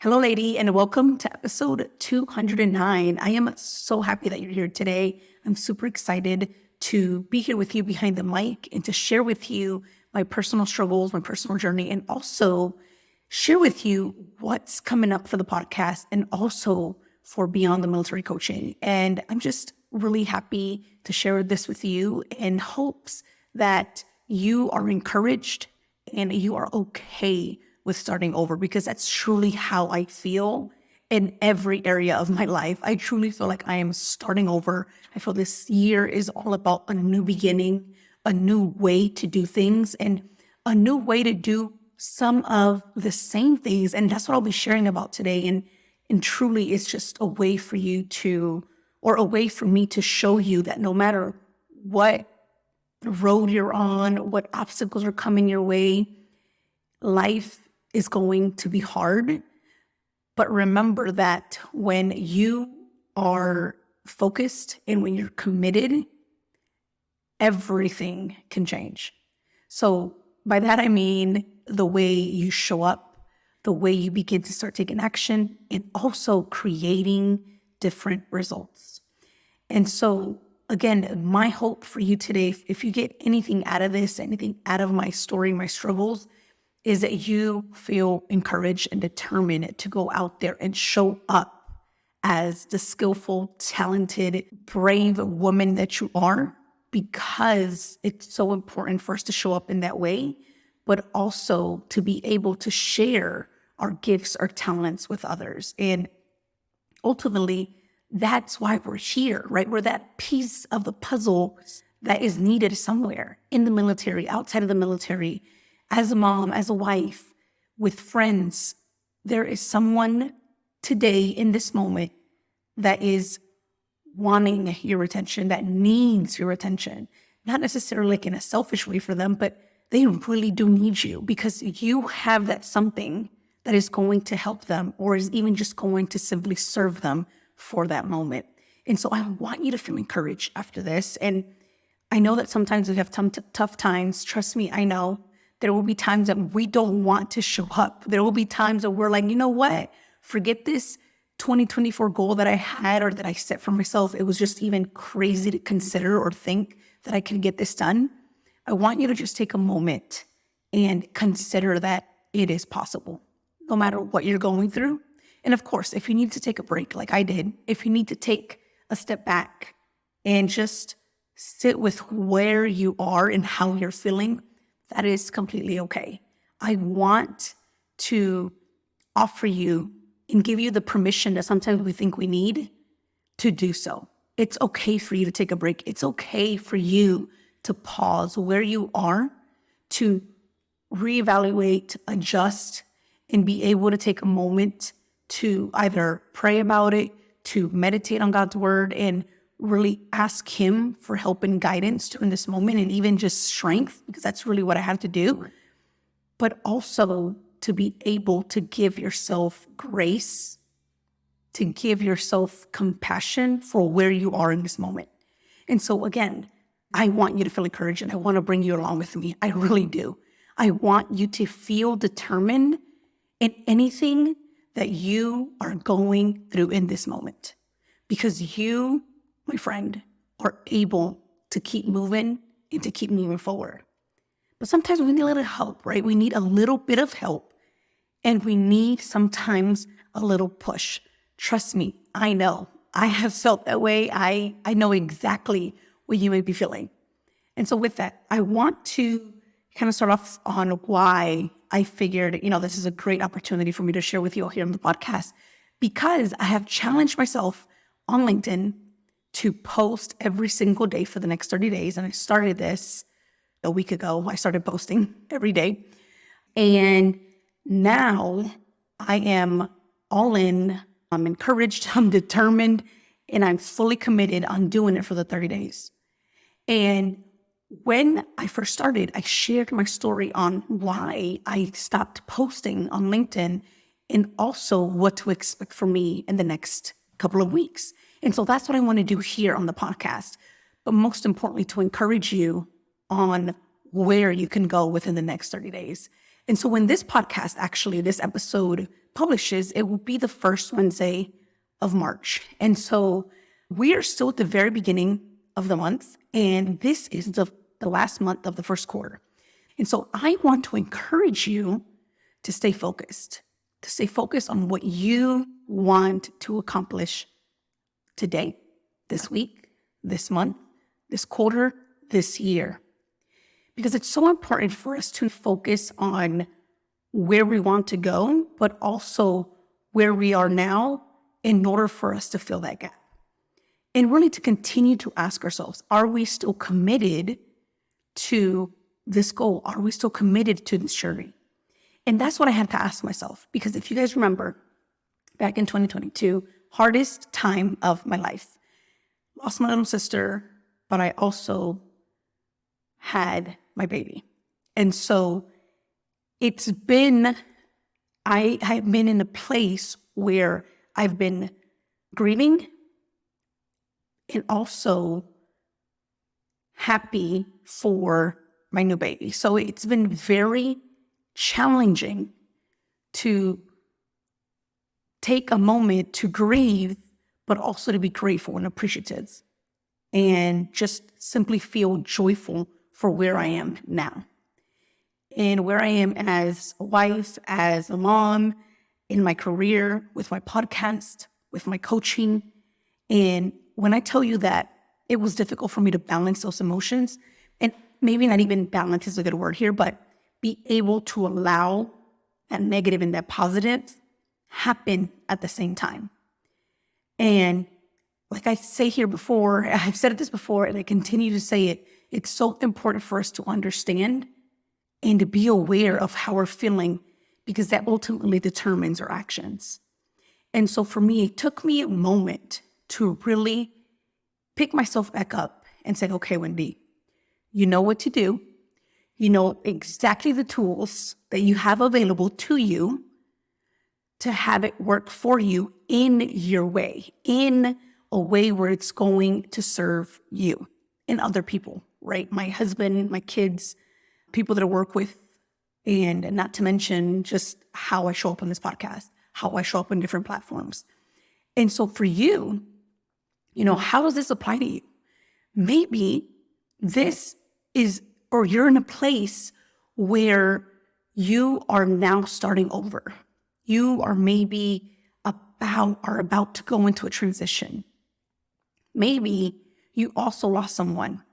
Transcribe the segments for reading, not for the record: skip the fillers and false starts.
Hello, lady, and welcome to episode 209. I am so happy that you're here today. I'm super excited to be here with you behind the mic and to share with you my personal struggles, my personal journey, and also share with you what's coming up for the podcast and also for Beyond the Military Coaching. And I'm just really happy to share this with you in hopes that you are encouraged and you are okay with starting over, because that's truly how I feel in every area of my life. I truly feel like I am starting over. I feel this year is all about a new beginning, a new way to do things, and a new way to do some of the same things. And that's what I'll be sharing about today. And truly, it's just a way for you to, or a way for me to show you that no matter what road you're on, what obstacles are coming your way, life is going to be hard. But remember that when you are focused and when you're committed, everything can change. So by that, I mean the way you show up, the way you begin to start taking action, and also creating different results. And so again, my hope for you today, if you get anything out of this, anything out of my story, my struggles, is that you feel encouraged and determined to go out there and show up as the skillful, talented, brave woman that you are, because it's so important for us to show up in that way, but also to be able to share our gifts, our talents with others. And ultimately, that's why we're here, right? We're that piece of the puzzle that is needed somewhere in the military, outside of the military, as a mom, as a wife, with friends. There is someone today in this moment that is wanting your attention, that needs your attention, not necessarily like in a selfish way for them, but they really do need you because you have that something that is going to help them or is even just going to simply serve them for that moment. And so I want you to feel encouraged after this. And I know that sometimes we have tough times. Trust me, I know. There will be times that we don't want to show up. There will be times that we're like, you know what? Forget this 2024 goal that I had or that I set for myself. It was just even crazy to consider or think that I can get this done. I want you to just take a moment and consider that it is possible, no matter what you're going through. And of course, if you need to take a break like I did, if you need to take a step back and just sit with where you are and how you're feeling, that is completely okay. I want to offer you and give you the permission that sometimes we think we need to do so. It's okay for you to take a break. It's okay for you to pause where you are, to reevaluate, adjust, and be able to take a moment to either pray about it, to meditate on God's word, and really ask him for help and guidance in this moment, and even just strength, because that's really what I have to do. But also to be able to give yourself grace, to give yourself compassion for where you are in this moment. And so again, I want you to feel encouraged and I want to bring you along with me. I really do. I want you to feel determined in anything that you are going through in this moment, because you, my friend, are able to keep moving and to keep moving forward. But sometimes we need a little help, right? We need a little bit of help, and we need sometimes a little push. Trust me, I know. I have felt that way. I know exactly what you may be feeling. And so with that, I want to kind of start off on why I figured, this is a great opportunity for me to share with you all here on the podcast, because I have challenged myself on LinkedIn to post every single day for the next 30 days. And I started this a week ago. I started posting every day. And now I am all in. I'm encouraged. I'm determined. And I'm fully committed on doing it for the 30 days. And when I first started, I shared my story on why I stopped posting on LinkedIn and also what to expect from me in the next couple of weeks. And so that's what I want to do here on the podcast. But most importantly, to encourage you on where you can go within the next 30 days. And so when this podcast, actually, this episode publishes, it will be the first Wednesday of March. And so we are still at the very beginning of the month, and this is the last month of the first quarter. And so I want to encourage you to stay focused on what you want to accomplish today, this week, this month, this quarter, this year. Because it's so important for us to focus on where we want to go, but also where we are now in order for us to fill that gap. And really to continue to ask ourselves, are we still committed to this goal? Are we still committed to this journey? And that's what I had to ask myself. Because if you guys remember, back in 2022, hardest time of my life. Lost my little sister, but I also had my baby. And so I have been in a place where I've been grieving and also happy for my new baby. So it's been very challenging to take a moment to grieve, but also to be grateful and appreciative and just simply feel joyful for where I am now and where I am as a wife, as a mom, in my career, with my podcast, with my coaching. And when I tell you that it was difficult for me to balance those emotions, and maybe not even balance is a good word here, but be able to allow that negative and that positive happen at the same time. And like I say here before, I've said this before, and I continue to say it, it's so important for us to understand and to be aware of how we're feeling, because that ultimately determines our actions. And so for me, it took me a moment to really pick myself back up and say, okay, Wendi, you know what to do. You know exactly the tools that you have available to you to have it work for you in your way, in a way where it's going to serve you and other people, right? My husband, my kids, people that I work with, and not to mention just how I show up on this podcast, how I show up on different platforms. And so for you, how does this apply to you? Maybe this is, or you're in a place where you are now starting over. You are maybe about to go into a transition. Maybe you also lost someone,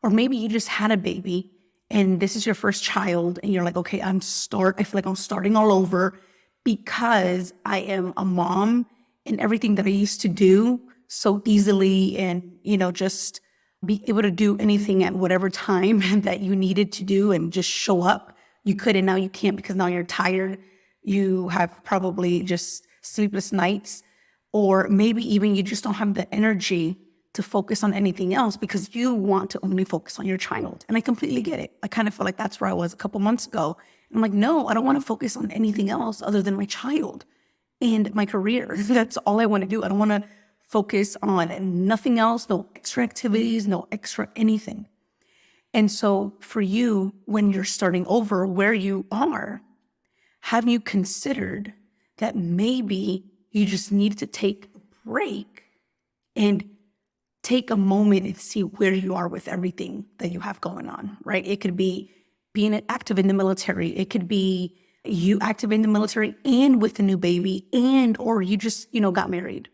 or maybe you just had a baby and this is your first child and you're like, okay, I feel like I'm starting all over because I am a mom and everything that I used to do so easily and, just be able to do anything at whatever time that you needed to do and just show up. You could, and now you can't because now you're tired. You have probably just sleepless nights, or maybe even you just don't have the energy to focus on anything else because you want to only focus on your child. And I completely get it. I kind of feel like that's where I was a couple months ago. I'm like, no, I don't want to focus on anything else other than my child and my career. That's all I want to do. I don't want to focus on nothing else, no extra activities, no extra anything. And so for you, when you're starting over where you are, have you considered that maybe you just need to take a break and take a moment and see where you are with everything that you have going on, right? It could be being active in the military. It could be you active in the military and with a new baby, or you just, got married.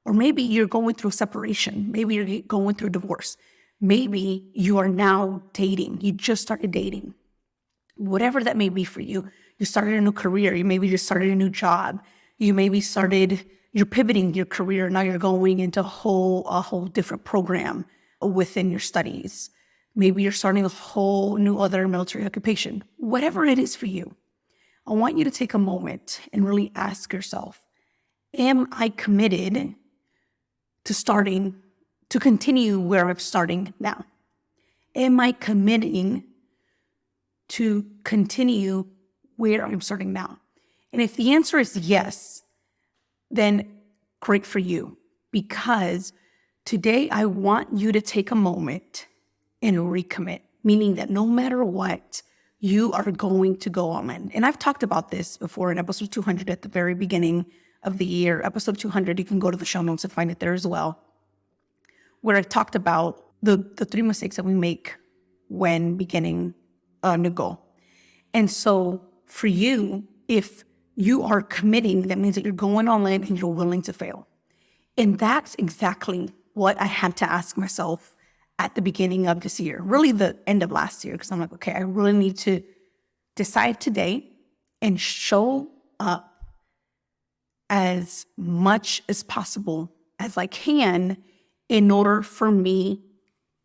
Or maybe you're going through separation. Maybe you're going through divorce. Maybe you are now dating. You just started dating. Whatever that may be for you. You started a new career. You maybe just started a new job. You're pivoting your career. Now you're going into a whole different program within your studies. Maybe you're starting a whole new other military occupation. Whatever it is for you, I want you to take a moment and really ask yourself, am I committed to continue where I'm starting now? Am I committing to continue where I'm starting now? And if the answer is yes, then great for you, because today I want you to take a moment and recommit, meaning that no matter what, you are going to go all in. And I've talked about this before in episode 200 at the very beginning of the year. Episode 200, you can go to the show notes and find it there as well, where I talked about the 3 mistakes that we make when beginning a new goal. And so for you, if you are committing, that means that you're going all in and you're willing to fail. And that's exactly what I had to ask myself at the beginning of this year, really the end of last year, because I'm like, okay, I really need to decide today and show up as much as possible as I can in order for me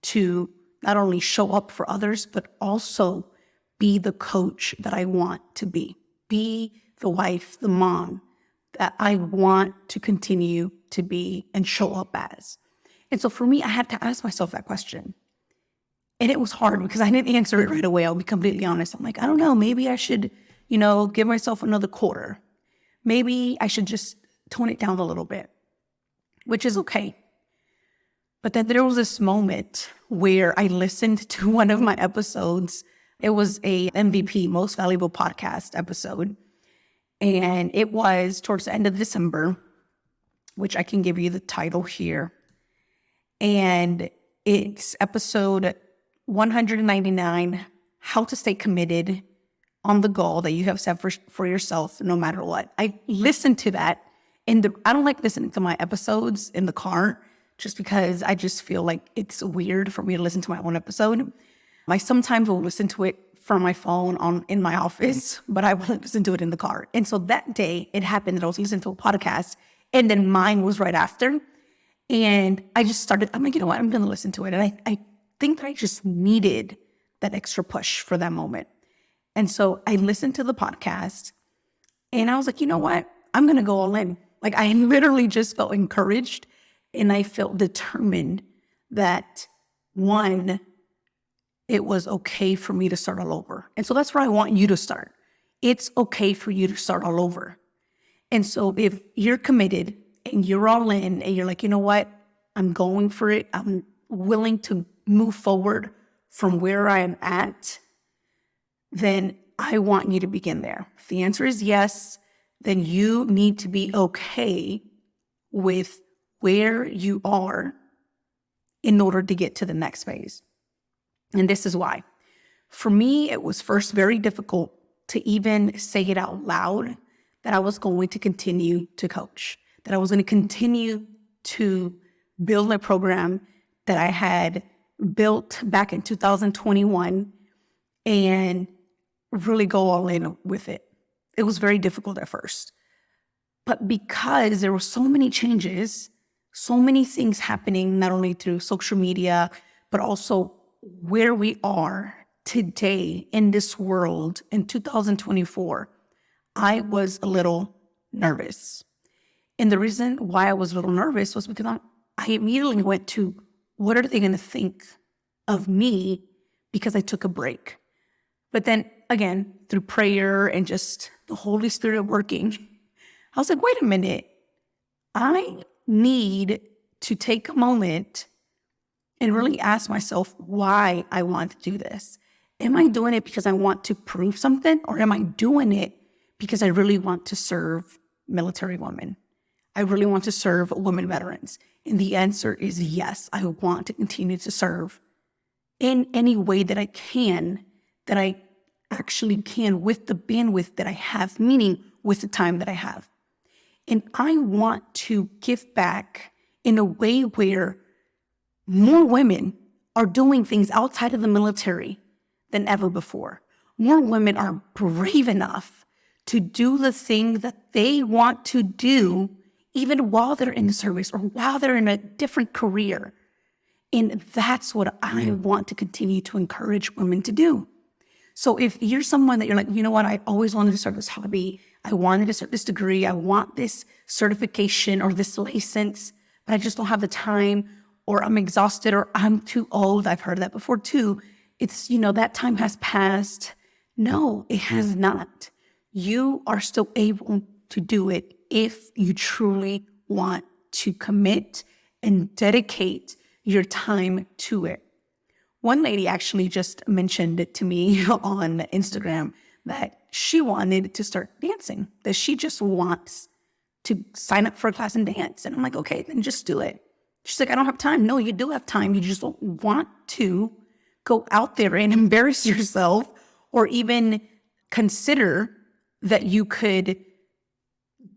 to not only show up for others, but also be the coach that I want to be the wife, the mom that I want to continue to be and show up as. And so for me, I had to ask myself that question. And it was hard because I didn't answer it right away. I'll be completely honest. I'm like, I don't know, maybe I should, give myself another quarter. Maybe I should just tone it down a little bit, which is okay. But then there was this moment where I listened to one of my episodes. It was a MVP, Most Valuable Podcast episode. And it was towards the end of December, which I can give you the title here. And it's episode 199, How to Stay Committed on the Goal that you have set for yourself no matter what. I listened to that. And I don't like listening to my episodes in the car just because I just feel like it's weird for me to listen to my own episode. I sometimes will listen to it from my phone in my office, but I won't listen to it in the car. And so that day it happened that I was listening to a podcast and then mine was right after. And I just started, I'm like, you know what, I'm going to listen to it. And I think I just needed that extra push for that moment. And so I listened to the podcast and I was like, you know what, I'm going to go all in. Like I literally just felt encouraged and I felt determined that one, it was okay for me to start all over. And so that's where I want you to start. It's okay for you to start all over. And so if you're committed and you're all in and you're like, you know what, I'm going for it. I'm willing to move forward from where I am at, then I want you to begin there. If the answer is yes, then you need to be okay with where you are in order to get to the next phase. And this is why. For me, it was first very difficult to even say it out loud that I was going to continue to coach, that I was going to continue to build a program that I had built back in 2021 and really go all in with it. It was very difficult at first. But because there were so many changes, so many things happening, not only through social media, but also where we are today in this world in 2024, I was a little nervous. And the reason why I was a little nervous was because I immediately went to, what are they going to think of me because I took a break? But then again, through prayer and just the Holy Spirit working, I was like, wait a minute, I need to take a moment and really ask myself why I want to do this. Am I doing it because I want to prove something, or am I doing it because I really want to serve military women? I really want to serve women veterans. And the answer is yes, I want to continue to serve in any way that I can, that I actually can with the bandwidth that I have, meaning with the time that I have. And I want to give back in a way where more women are doing things outside of the military than ever before. More women are brave enough to do the thing that they want to do even while they're in the service or while they're in a different career. And that's what I want to continue to encourage women to do. So if you're someone that you're like, you know what, I always wanted to start this hobby, I wanted to start this degree, I want this certification or this license, but I just don't have the time, or I'm exhausted, or I'm too old. I've heard that before too. It's, that time has passed. No, it has not. You are still able to do it if you truly want to commit and dedicate your time to it. One lady actually just mentioned it to me on Instagram that she wanted to start dancing, that she just wants to sign up for a class and dance. And I'm like, okay, then just do it. She's like, I don't have time. No, you do have time. You just don't want to go out there and embarrass yourself or even consider that you could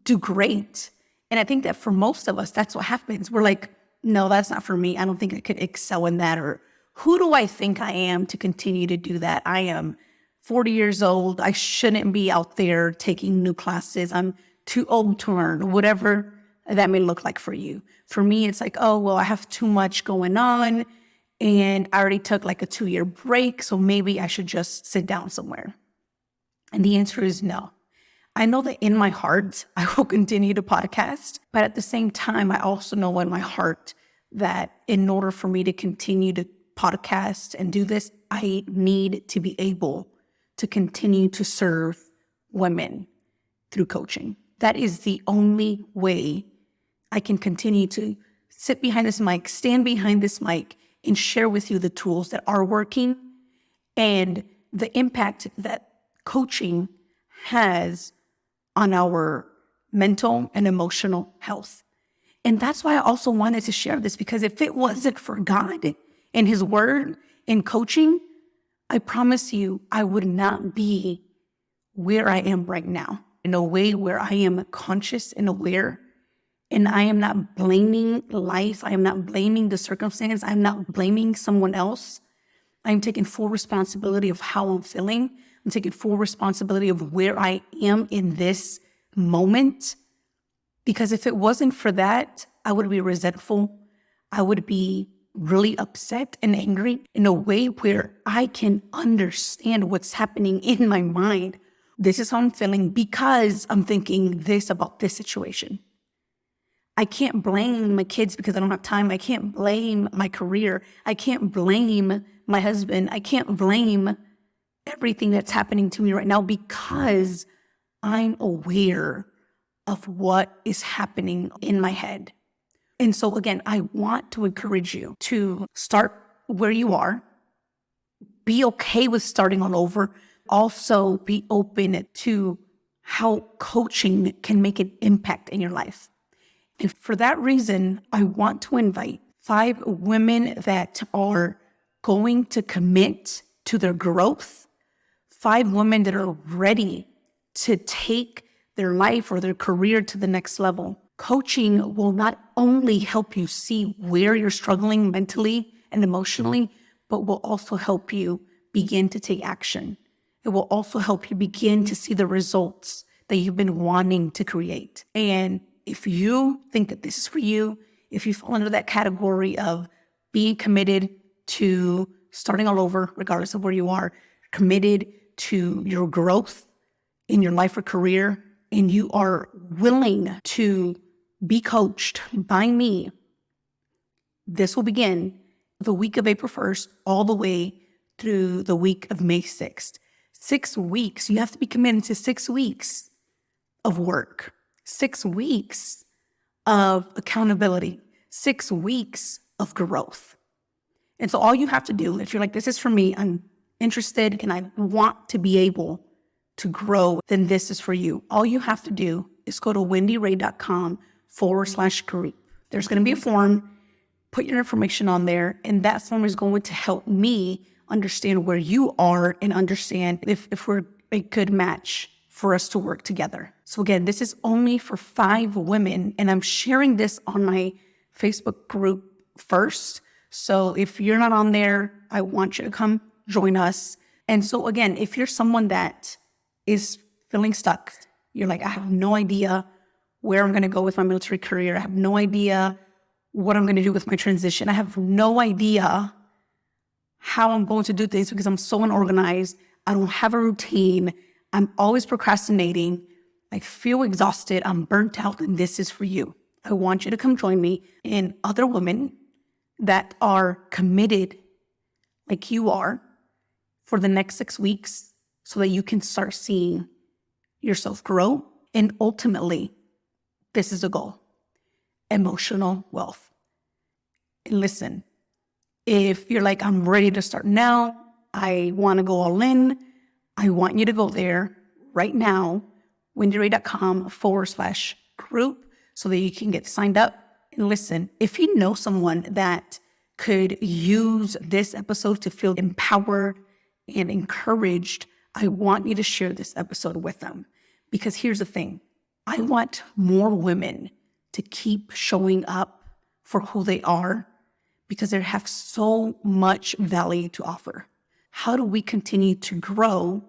do great. And I think that for most of us, that's what happens. We're like, no, that's not for me. I don't think I could excel in that. Or who do I think I am to continue to do that? I am 40 years old. I shouldn't be out there taking new classes. I'm too old to learn, whatever that may look like for you. For me, it's like, oh, well, I have too much going on and I already took like a 2-year break. So maybe I should just sit down somewhere. And the answer is no. I know that in my heart, I will continue to podcast, but at the same time, I also know in my heart that in order for me to continue to podcast and do this, I need to be able to continue to serve women through coaching. That is the only way I can continue to sit behind this mic, stand behind this mic, and share with you the tools that are working and the impact that coaching has on our mental and emotional health. And that's why I also wanted to share this, because if it wasn't for God and his word and coaching, I promise you, I would not be where I am right now, in a way where I am conscious and aware. And I am not blaming life. I am not blaming the circumstance. I'm not blaming someone else. I'm taking full responsibility of how I'm feeling. I'm taking full responsibility of where I am in this moment. Because if it wasn't for that, I would be resentful. I would be really upset and angry in a way where I can understand what's happening in my mind. This is how I'm feeling because I'm thinking this about this situation. I can't blame my kids because I don't have time. I can't blame my career. I can't blame my husband. I can't blame everything that's happening to me right now because I'm aware of what is happening in my head. And so again, I want to encourage you to start where you are. Be okay with starting all over. Also be open to how coaching can make an impact in your life. And for that reason, I want to invite 5 women that are going to commit to their growth, 5 women that are ready to take their life or their career to the next level. Coaching will not only help you see where you're struggling mentally and emotionally, but will also help you begin to take action. It will also help you begin to see the results that you've been wanting to create. And if you think that this is for you, if you fall under that category of being committed to starting all over, regardless of where you are, committed to your growth in your life or career, and you are willing to be coached by me, this will begin the week of April 1st all the way through the week of May 6th. 6 weeks. You have to be committed to 6 weeks of work, 6 weeks of accountability, 6 weeks of growth. And so all you have to do, if you're like, this is for me, I'm interested and I want to be able to grow, then this is for you. All you have to do is go to wendyray.com/group. There's going to be a form. Put your information on there, and that form is going to help me understand where you are and understand if we're a good match for us to work together. So again, this is only for 5 women, and I'm sharing this on my Facebook group first. So if you're not on there, I want you to come join us. And so again, if you're someone that is feeling stuck, you're like, I have no idea where I'm going to go with my military career. I have no idea what I'm going to do with my transition. I have no idea how I'm going to do things because I'm so unorganized. I don't have a routine. I'm always procrastinating. I feel exhausted. I'm burnt out, and this is for you. I want you to come join me and other women that are committed like you are for the next 6 weeks so that you can start seeing yourself grow. And ultimately, this is the goal: emotional wealth. And listen, If you're like, I'm ready to start now, I want to go all in, I want you to go there right now, wendyray.com/group, so that you can get signed up. And listen, if you know someone that could use this episode to feel empowered and encouraged, I want you to share this episode with them. Because here's the thing, I want more women to keep showing up for who they are, because they have so much value to offer. How do we continue to grow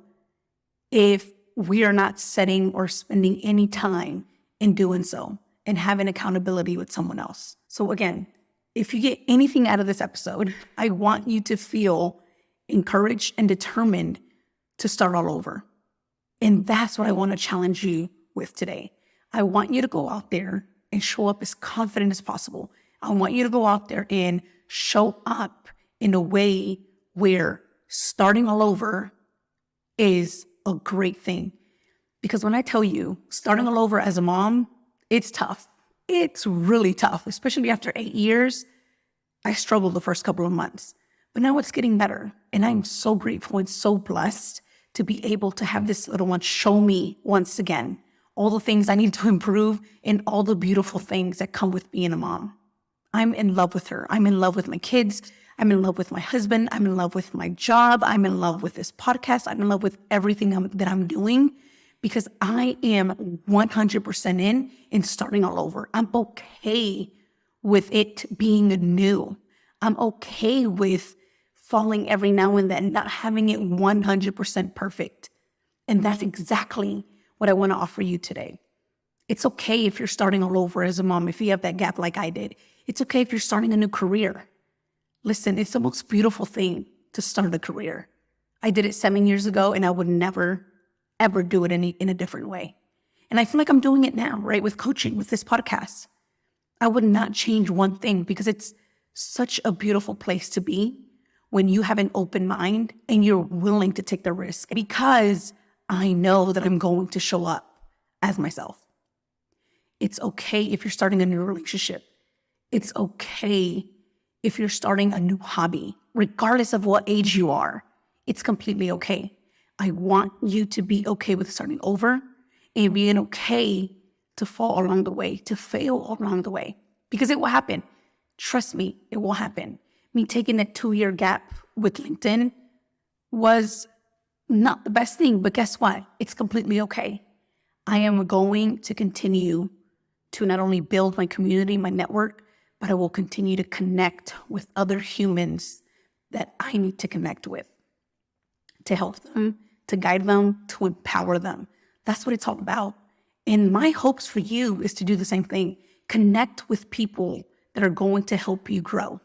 if we are not setting or spending any time in doing so and having accountability with someone else? So again, if you get anything out of this episode, I want you to feel encouraged and determined to start all over. And that's what I want to challenge you with today. I want you to go out there and show up as confident as possible. I want you to go out there and show up in a way where starting all over is a great thing. Because when I tell you, starting all over as a mom, it's tough. It's really tough, especially after 8 years. I struggled the first couple of months, but now it's getting better. And I'm so grateful and so blessed to be able to have this little one show me once again all the things I need to improve and all the beautiful things that come with being a mom. I'm in love with her. I'm in love with my kids. I'm in love with my husband. I'm in love with my job. I'm in love with this podcast. I'm in love with everything that I'm doing, because I am 100% in starting all over. I'm okay with it being new. I'm okay with falling every now and then, not having it 100% perfect. And that's exactly what I want to offer you today. It's okay if you're starting all over as a mom, if you have that gap like I did. It's okay if you're starting a new career. Listen, it's the most beautiful thing to start a career. I did it 7 years ago, and I would never, ever do it in a different way. And I feel like I'm doing it now, right? With coaching, with this podcast. I would not change one thing, because it's such a beautiful place to be when you have an open mind and you're willing to take the risk, because I know that I'm going to show up as myself. It's okay if you're starting a new relationship. It's okay if you're starting a new hobby, regardless of what age you are. It's completely okay. I want you to be okay with starting over and being okay to fall along the way, to fail along the way, because it will happen. Trust me, it will happen. Me taking that 2-year gap with LinkedIn was not the best thing, but guess what? It's completely okay. I am going to continue to not only build my community, my network, but I will continue to connect with other humans that I need to connect with, to help them, to guide them, to empower them. That's what it's all about. And my hopes for you is to do the same thing. Connect with people that are going to help you grow.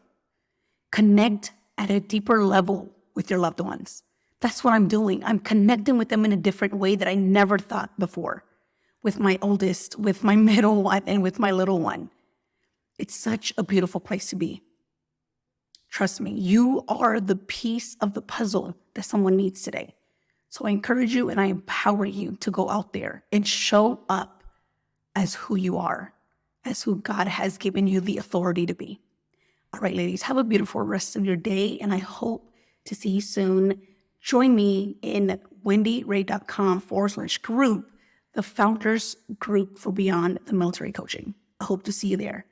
Connect at a deeper level with your loved ones. That's what I'm doing. I'm connecting with them in a different way that I never thought before. With my oldest, with my middle one, and with my little one. It's such a beautiful place to be. Trust me, you are the piece of the puzzle that someone needs today. So I encourage you and I empower you to go out there and show up as who you are, as who God has given you the authority to be. All right, ladies, have a beautiful rest of your day, and I hope to see you soon. Join me in wendyray.com/group, the founders group for Beyond the Military Coaching. I hope to see you there.